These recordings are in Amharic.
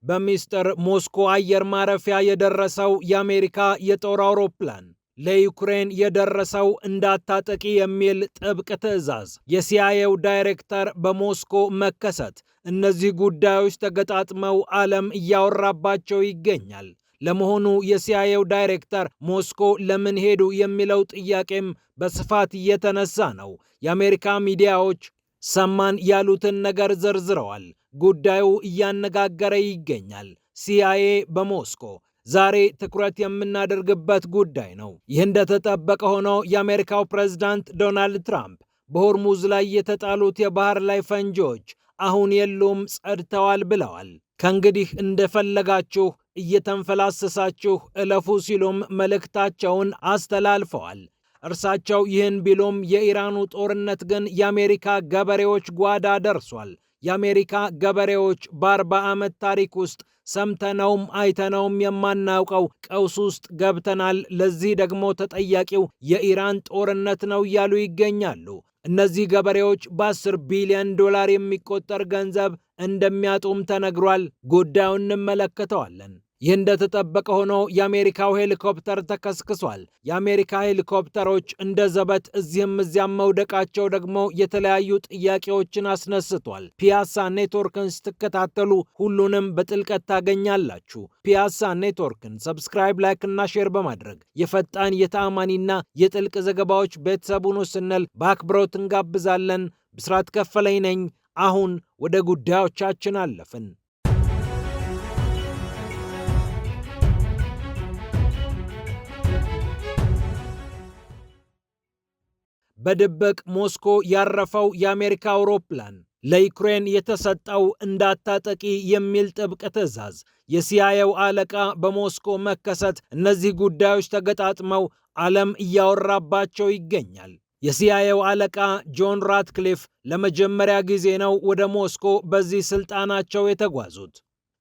በሚስጥር ሞስኮ አየር ማረፊያ የደረሰው የአሜሪካ የጦር አውሮፕላን ለዩክሬን የደረሰው እንዳታጠቂ የሚል ጥብቅ ትዕዛዝ። የሲአይኤው ዳይሬክተር በሞስኮ መከሰት እነዚህ ጉዳዮች ተገጣጥመው ዓለም እያወራባቸው ይገኛል። ለመሆኑ የሲአይኤው ዳይሬክተር ሞስኮ ለምን ሄዱ የሚለው ጥያቄም በስፋት እየተነሳ ነው። የአሜሪካ ሚዲያዎች ሰማን ያሉትን ነገር ዘርዝረዋል። ጉዳዩ እያነጋገረ ይገኛል። ሲአይኤ በሞስኮ ዛሬ ትኩረት የምናደርግበት ጉዳይ ነው። ይህ እንደተጠበቀ ሆኖ የአሜሪካው ፕሬዝዳንት ዶናልድ ትራምፕ በሆርሙዝ ላይ የተጣሉት የባህር ላይ ፈንጂዎች አሁን የሉም፣ ጸድተዋል ብለዋል። ከእንግዲህ እንደፈለጋችሁ እየተንፈላሰሳችሁ እለፉ ሲሉም መልእክታቸውን አስተላልፈዋል። እርሳቸው ይህን ቢሉም የኢራኑ ጦርነት ግን የአሜሪካ ገበሬዎች ጓዳ ደርሷል። የአሜሪካ ገበሬዎች በ40 ዓመት ታሪክ ውስጥ ሰምተነውም አይተነውም የማናውቀው ቀውስ ውስጥ ገብተናል፣ ለዚህ ደግሞ ተጠያቂው የኢራን ጦርነት ነው እያሉ ይገኛሉ። እነዚህ ገበሬዎች በ10 ቢሊዮን ዶላር የሚቆጠር ገንዘብ እንደሚያጡም ተነግሯል። ጉዳዩን እንመለከተዋለን። ይህ እንደተጠበቀ ሆኖ የአሜሪካው ሄሊኮፕተር ተከስክሷል። የአሜሪካ ሄሊኮፕተሮች እንደ ዘበት እዚህም እዚያም መውደቃቸው ደግሞ የተለያዩ ጥያቄዎችን አስነስቷል። ፒያሳ ኔትወርክን ስትከታተሉ ሁሉንም በጥልቀት ታገኛላችሁ። ፒያሳ ኔትወርክን ሰብስክራይብ፣ ላይክ እና ሼር በማድረግ የፈጣን የተአማኒና የጥልቅ ዘገባዎች ቤተሰቡን ስንል በአክብሮት እንጋብዛለን። ብስራት ከፈለኝ ነኝ። አሁን ወደ ጉዳዮቻችን አለፍን። በድብቅ ሞስኮ ያረፈው የአሜሪካ አውሮፕላን ለዩክሬን የተሰጠው እንዳታጠቂ የሚል ጥብቅ ትዕዛዝ። የሲአይኤው አለቃ በሞስኮ መከሰት እነዚህ ጉዳዮች ተገጣጥመው ዓለም እያወራባቸው ይገኛል። የሲአይኤው አለቃ ጆን ራትክሊፍ ለመጀመሪያ ጊዜ ነው ወደ ሞስኮ በዚህ ስልጣናቸው የተጓዙት።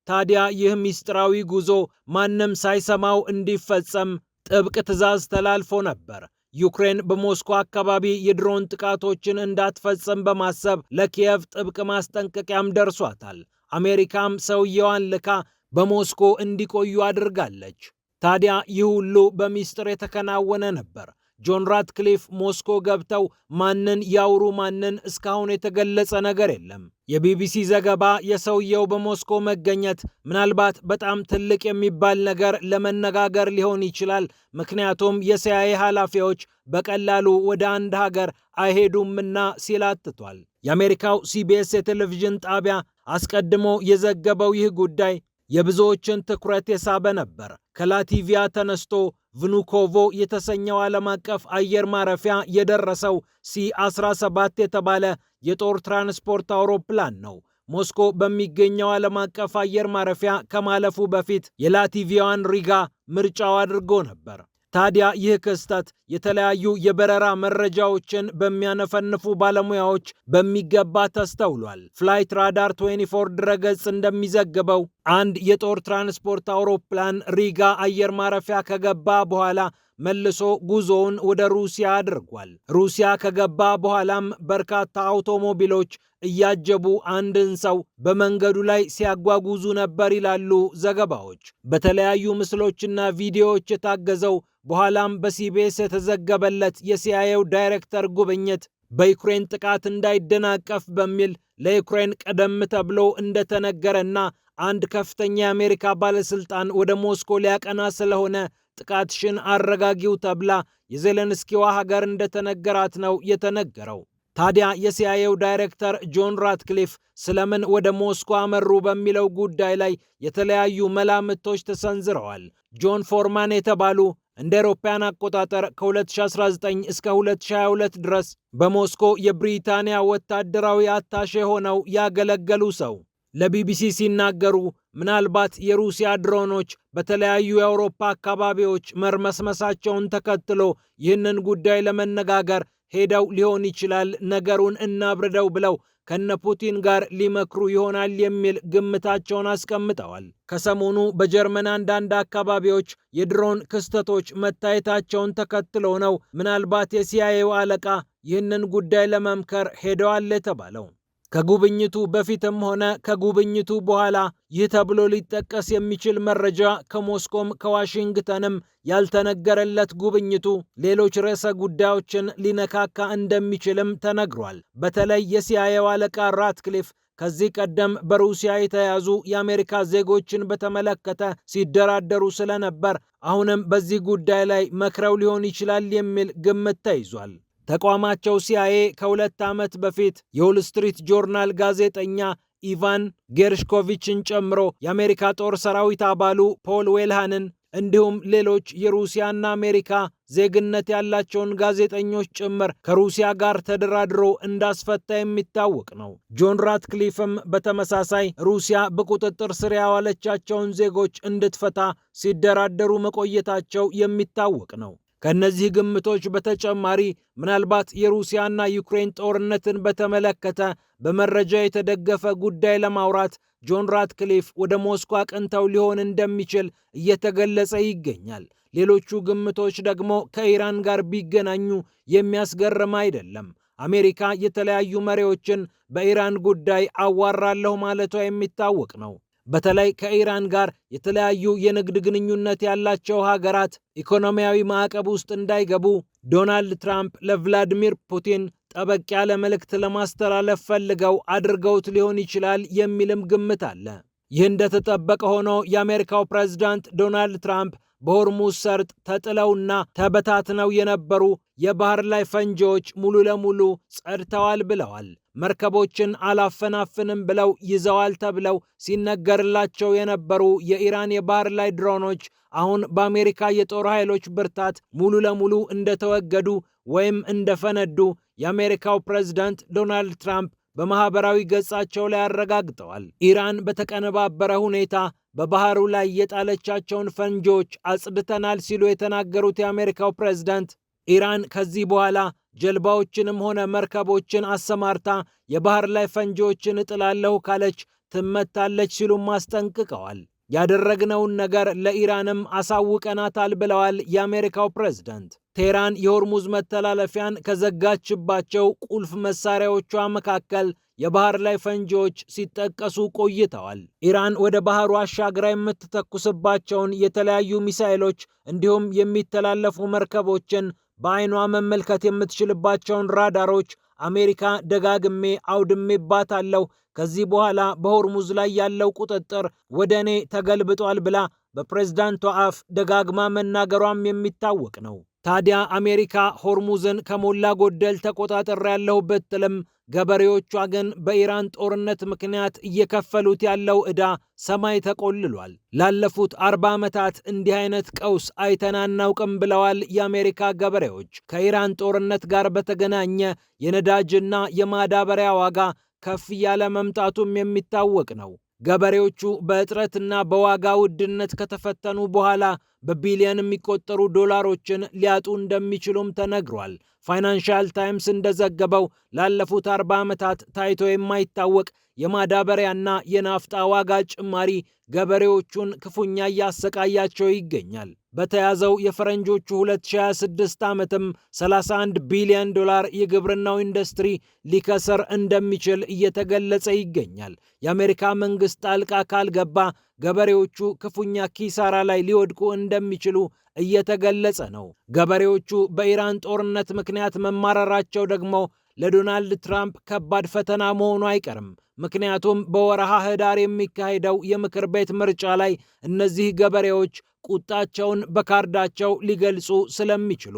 ታዲያ ይህ ምስጢራዊ ጉዞ ማንም ሳይሰማው እንዲፈጸም ጥብቅ ትዕዛዝ ተላልፎ ነበር። ዩክሬን በሞስኮ አካባቢ የድሮን ጥቃቶችን እንዳትፈጽም በማሰብ ለኪየቭ ጥብቅ ማስጠንቀቂያም ደርሷታል። አሜሪካም ሰውየዋን ልካ በሞስኮ እንዲቆዩ አድርጋለች። ታዲያ ይህ ሁሉ በሚስጥር የተከናወነ ነበር። ጆን ራትክሊፍ ሞስኮ ገብተው ማንን ያውሩ ማንን እስካሁን የተገለጸ ነገር የለም። የቢቢሲ ዘገባ የሰውየው በሞስኮ መገኘት ምናልባት በጣም ትልቅ የሚባል ነገር ለመነጋገር ሊሆን ይችላል። ምክንያቱም የሲአይኤ ኃላፊዎች በቀላሉ ወደ አንድ ሀገር አይሄዱምና ሲል አትቷል። የአሜሪካው ሲቢኤስ የቴሌቪዥን ጣቢያ አስቀድሞ የዘገበው ይህ ጉዳይ የብዙዎችን ትኩረት የሳበ ነበር። ከላቲቪያ ተነስቶ ቭኑኮቮ የተሰኘው ዓለም አቀፍ አየር ማረፊያ የደረሰው ሲ-17 የተባለ የጦር ትራንስፖርት አውሮፕላን ነው። ሞስኮ በሚገኘው ዓለም አቀፍ አየር ማረፊያ ከማለፉ በፊት የላቲቪያዋን ሪጋ ምርጫው አድርጎ ነበር። ታዲያ ይህ ክስተት የተለያዩ የበረራ መረጃዎችን በሚያነፈንፉ ባለሙያዎች በሚገባ ተስተውሏል። ፍላይት ራዳር 24 ድረገጽ እንደሚዘግበው አንድ የጦር ትራንስፖርት አውሮፕላን ሪጋ አየር ማረፊያ ከገባ በኋላ መልሶ ጉዞውን ወደ ሩሲያ አድርጓል። ሩሲያ ከገባ በኋላም በርካታ አውቶሞቢሎች እያጀቡ አንድን ሰው በመንገዱ ላይ ሲያጓጉዙ ነበር ይላሉ ዘገባዎች። በተለያዩ ምስሎችና ቪዲዮዎች የታገዘው በኋላም በሲቢኤስ የተዘገበለት የሲአይኤው ዳይሬክተር ጉብኝት በዩክሬን ጥቃት እንዳይደናቀፍ በሚል ለዩክሬን ቀደም ተብሎ እንደተነገረና አንድ ከፍተኛ የአሜሪካ ባለስልጣን ወደ ሞስኮ ሊያቀና ስለሆነ ጥቃትሽን አረጋጊው ተብላ የዜሌንስኪዋ ሀገር እንደተነገራት ነው የተነገረው። ታዲያ የሲአይኤው ዳይሬክተር ጆን ራትክሊፍ ስለምን ወደ ሞስኮ አመሩ በሚለው ጉዳይ ላይ የተለያዩ መላምቶች ተሰንዝረዋል። ጆን ፎርማን የተባሉ እንደ አውሮፓውያን አቆጣጠር ከ2019 እስከ 2022 ድረስ በሞስኮ የብሪታንያ ወታደራዊ አታሼ ሆነው ያገለገሉ ሰው ለቢቢሲ ሲናገሩ ምናልባት የሩሲያ ድሮኖች በተለያዩ የአውሮፓ አካባቢዎች መርመስመሳቸውን ተከትሎ ይህንን ጉዳይ ለመነጋገር ሄደው ሊሆን ይችላል፣ ነገሩን እናብርደው ብለው ከነ ፑቲን ጋር ሊመክሩ ይሆናል የሚል ግምታቸውን አስቀምጠዋል። ከሰሞኑ በጀርመን አንዳንድ አካባቢዎች የድሮን ክስተቶች መታየታቸውን ተከትሎ ነው ምናልባት የሲአይኤው አለቃ ይህንን ጉዳይ ለመምከር ሄደዋል የተባለው። ከጉብኝቱ በፊትም ሆነ ከጉብኝቱ በኋላ ይህ ተብሎ ሊጠቀስ የሚችል መረጃ ከሞስኮም ከዋሽንግተንም ያልተነገረለት ጉብኝቱ ሌሎች ርዕሰ ጉዳዮችን ሊነካካ እንደሚችልም ተነግሯል። በተለይ የሲአይኤው አለቃ ራትክሊፍ ከዚህ ቀደም በሩሲያ የተያዙ የአሜሪካ ዜጎችን በተመለከተ ሲደራደሩ ስለነበር አሁንም በዚህ ጉዳይ ላይ መክረው ሊሆን ይችላል የሚል ግምት ተይዟል። ተቋማቸው ሲአይኤ ከ2 ዓመት በፊት የዎል ስትሪት ጆርናል ጋዜጠኛ ኢቫን ጌርሽኮቪችን ጨምሮ የአሜሪካ ጦር ሰራዊት አባሉ ፖል ዌልሃንን እንዲሁም ሌሎች የሩሲያና አሜሪካ ዜግነት ያላቸውን ጋዜጠኞች ጭምር ከሩሲያ ጋር ተደራድሮ እንዳስፈታ የሚታወቅ ነው። ጆን ራትክሊፍም በተመሳሳይ ሩሲያ በቁጥጥር ስር ያዋለቻቸውን ዜጎች እንድትፈታ ሲደራደሩ መቆየታቸው የሚታወቅ ነው። ከእነዚህ ግምቶች በተጨማሪ ምናልባት የሩሲያና ዩክሬን ጦርነትን በተመለከተ በመረጃ የተደገፈ ጉዳይ ለማውራት ጆን ራትክሊፍ ወደ ሞስኮ አቅንተው ሊሆን እንደሚችል እየተገለጸ ይገኛል። ሌሎቹ ግምቶች ደግሞ ከኢራን ጋር ቢገናኙ የሚያስገርም አይደለም። አሜሪካ የተለያዩ መሪዎችን በኢራን ጉዳይ አዋራለሁ ማለቷ የሚታወቅ ነው። በተለይ ከኢራን ጋር የተለያዩ የንግድ ግንኙነት ያላቸው ሀገራት ኢኮኖሚያዊ ማዕቀብ ውስጥ እንዳይገቡ ዶናልድ ትራምፕ ለቭላዲሚር ፑቲን ጠበቅ ያለ መልእክት ለማስተላለፍ ፈልገው አድርገውት ሊሆን ይችላል የሚልም ግምት አለ። ይህ እንደተጠበቀ ሆኖ የአሜሪካው ፕሬዝዳንት ዶናልድ ትራምፕ በሆርሙዝ ሰርጥ ተጥለውና ተበታትነው የነበሩ የባህር ላይ ፈንጂዎች ሙሉ ለሙሉ ጸድተዋል ብለዋል። መርከቦችን አላፈናፍንም ብለው ይዘዋል ተብለው ሲነገርላቸው የነበሩ የኢራን የባህር ላይ ድሮኖች አሁን በአሜሪካ የጦር ኃይሎች ብርታት ሙሉ ለሙሉ እንደተወገዱ ወይም እንደፈነዱ የአሜሪካው ፕሬዝዳንት ዶናልድ ትራምፕ በማህበራዊ ገጻቸው ላይ አረጋግጠዋል። ኢራን በተቀነባበረ ሁኔታ በባህሩ ላይ የጣለቻቸውን ፈንጂዎች አጽድተናል ሲሉ የተናገሩት የአሜሪካው ፕሬዝዳንት ኢራን ከዚህ በኋላ ጀልባዎችንም ሆነ መርከቦችን አሰማርታ የባህር ላይ ፈንጂዎችን እጥላለሁ ካለች ትመታለች ሲሉም አስጠንቅቀዋል። ያደረግነውን ነገር ለኢራንም አሳውቀናታል ብለዋል የአሜሪካው ፕሬዝዳንት። ቴህራን የሆርሙዝ መተላለፊያን ከዘጋችባቸው ቁልፍ መሳሪያዎቿ መካከል የባህር ላይ ፈንጂዎች ሲጠቀሱ ቆይተዋል። ኢራን ወደ ባህሩ አሻግራ የምትተኩስባቸውን የተለያዩ ሚሳኤሎች እንዲሁም የሚተላለፉ መርከቦችን በአይኗ መመልከት የምትችልባቸውን ራዳሮች አሜሪካ ደጋግሜ አውድሜባታለሁ፣ ከዚህ በኋላ በሆርሙዝ ላይ ያለው ቁጥጥር ወደ እኔ ተገልብጧል ብላ በፕሬዝዳንቷ አፍ ደጋግማ መናገሯም የሚታወቅ ነው። ታዲያ አሜሪካ ሆርሙዝን ከሞላ ጎደል ተቆጣጠሪያለሁ ብትልም ገበሬዎቿ ግን በኢራን ጦርነት ምክንያት እየከፈሉት ያለው ዕዳ ሰማይ ተቆልሏል። ላለፉት 40 ዓመታት እንዲህ አይነት ቀውስ አይተን አናውቅም ብለዋል የአሜሪካ ገበሬዎች። ከኢራን ጦርነት ጋር በተገናኘ የነዳጅና የማዳበሪያ ዋጋ ከፍ እያለ መምጣቱም የሚታወቅ ነው። ገበሬዎቹ በእጥረትና በዋጋ ውድነት ከተፈተኑ በኋላ በቢሊዮን የሚቆጠሩ ዶላሮችን ሊያጡ እንደሚችሉም ተነግሯል። ፋይናንሻል ታይምስ እንደዘገበው ላለፉት 40 ዓመታት ታይቶ የማይታወቅ የማዳበሪያና የናፍጣ ዋጋ ጭማሪ ገበሬዎቹን ክፉኛ እያሰቃያቸው ይገኛል። በተያዘው የፈረንጆቹ 2026 ዓመትም 31 ቢሊዮን ዶላር የግብርናው ኢንዱስትሪ ሊከስር እንደሚችል እየተገለጸ ይገኛል። የአሜሪካ መንግስት ጣልቃ ካልገባ ገበሬዎቹ ክፉኛ ኪሳራ ላይ ሊወድቁ እንደሚችሉ እየተገለጸ ነው። ገበሬዎቹ በኢራን ጦርነት ምክንያት መማረራቸው ደግሞ ለዶናልድ ትራምፕ ከባድ ፈተና መሆኑ አይቀርም። ምክንያቱም በወረሃ ህዳር የሚካሄደው የምክር ቤት ምርጫ ላይ እነዚህ ገበሬዎች ቁጣቸውን በካርዳቸው ሊገልጹ ስለሚችሉ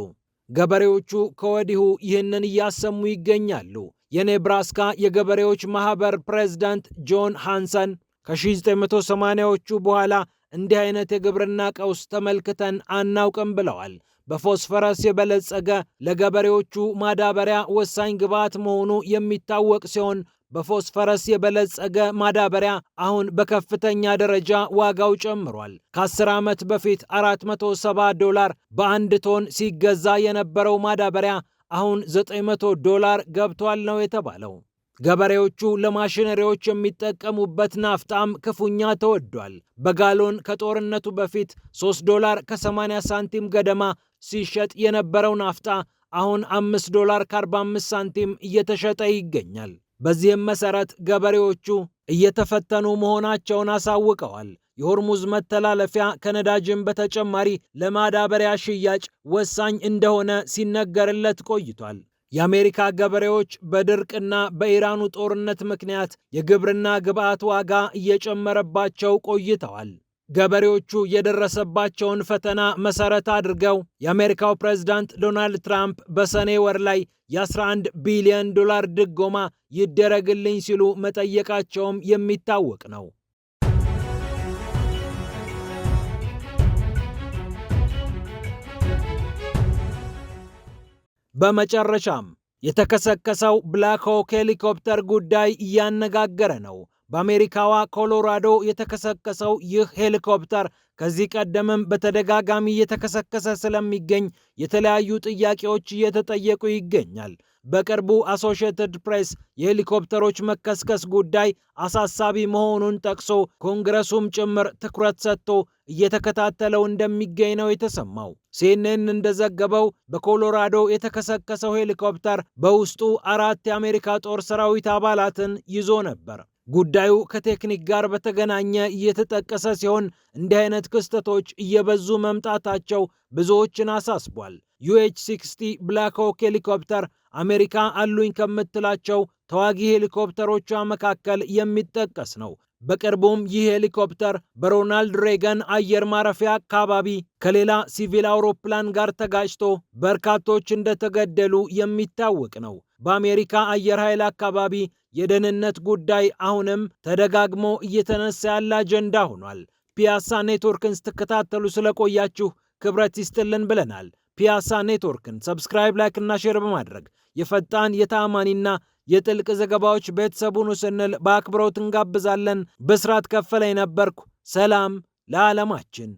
ገበሬዎቹ ከወዲሁ ይህንን እያሰሙ ይገኛሉ። የኔብራስካ የገበሬዎች ማህበር ፕሬዝዳንት ጆን ሃንሰን ከ1980ዎቹ በኋላ እንዲህ አይነት የግብርና ቀውስ ተመልክተን አናውቅም ብለዋል። በፎስፈረስ የበለጸገ ለገበሬዎቹ ማዳበሪያ ወሳኝ ግብዓት መሆኑ የሚታወቅ ሲሆን በፎስፈረስ የበለጸገ ማዳበሪያ አሁን በከፍተኛ ደረጃ ዋጋው ጨምሯል። ከ10 ዓመት በፊት $470 በአንድ ቶን ሲገዛ የነበረው ማዳበሪያ አሁን $900 ገብቷል ነው የተባለው። ገበሬዎቹ ለማሽነሪዎች የሚጠቀሙበት ናፍጣም ክፉኛ ተወዷል። በጋሎን ከጦርነቱ በፊት $3 ከ80 ሳንቲም ገደማ ሲሸጥ የነበረው ናፍጣ አሁን $5 ከ45 ሳንቲም እየተሸጠ ይገኛል። በዚህም መሰረት ገበሬዎቹ እየተፈተኑ መሆናቸውን አሳውቀዋል። የሆርሙዝ መተላለፊያ ከነዳጅም በተጨማሪ ለማዳበሪያ ሽያጭ ወሳኝ እንደሆነ ሲነገርለት ቆይቷል። የአሜሪካ ገበሬዎች በድርቅና በኢራኑ ጦርነት ምክንያት የግብርና ግብዓት ዋጋ እየጨመረባቸው ቆይተዋል። ገበሬዎቹ የደረሰባቸውን ፈተና መሰረት አድርገው የአሜሪካው ፕሬዝዳንት ዶናልድ ትራምፕ በሰኔ ወር ላይ የ11 ቢሊዮን ዶላር ድጎማ ይደረግልኝ ሲሉ መጠየቃቸውም የሚታወቅ ነው። በመጨረሻም የተከሰከሰው ብላክ ሆክ ሄሊኮፕተር ጉዳይ እያነጋገረ ነው። በአሜሪካዋ ኮሎራዶ የተከሰከሰው ይህ ሄሊኮፕተር ከዚህ ቀደምም በተደጋጋሚ እየተከሰከሰ ስለሚገኝ የተለያዩ ጥያቄዎች እየተጠየቁ ይገኛል። በቅርቡ አሶሺየትድ ፕሬስ የሄሊኮፕተሮች መከስከስ ጉዳይ አሳሳቢ መሆኑን ጠቅሶ ኮንግረሱም ጭምር ትኩረት ሰጥቶ እየተከታተለው እንደሚገኝ ነው የተሰማው። ሲኤንኤን እንደዘገበው በኮሎራዶ የተከሰከሰው ሄሊኮፕተር በውስጡ 4 የአሜሪካ ጦር ሰራዊት አባላትን ይዞ ነበር። ጉዳዩ ከቴክኒክ ጋር በተገናኘ እየተጠቀሰ ሲሆን እንዲህ አይነት ክስተቶች እየበዙ መምጣታቸው ብዙዎችን አሳስቧል። UH-60 ብላክ ሆክ ሄሊኮፕተር አሜሪካ አሉኝ ከምትላቸው ተዋጊ ሄሊኮፕተሮቿ መካከል የሚጠቀስ ነው። በቅርቡም ይህ ሄሊኮፕተር በሮናልድ ሬገን አየር ማረፊያ አካባቢ ከሌላ ሲቪል አውሮፕላን ጋር ተጋጭቶ በርካቶች እንደተገደሉ የሚታወቅ ነው። በአሜሪካ አየር ኃይል አካባቢ የደህንነት ጉዳይ አሁንም ተደጋግሞ እየተነሳ ያለ አጀንዳ ሆኗል። ፒያሳ ኔትወርክን ስትከታተሉ ስለቆያችሁ ክብረት ይስጥልን ብለናል። ፒያሳ ኔትወርክን ሰብስክራይብ፣ ላይክ እና ሼር በማድረግ የፈጣን የተአማኒና የጥልቅ ዘገባዎች ቤተሰቡን ስንል በአክብሮት እንጋብዛለን። ብስራት ከፈለ ነበርኩ። ሰላም ለዓለማችን።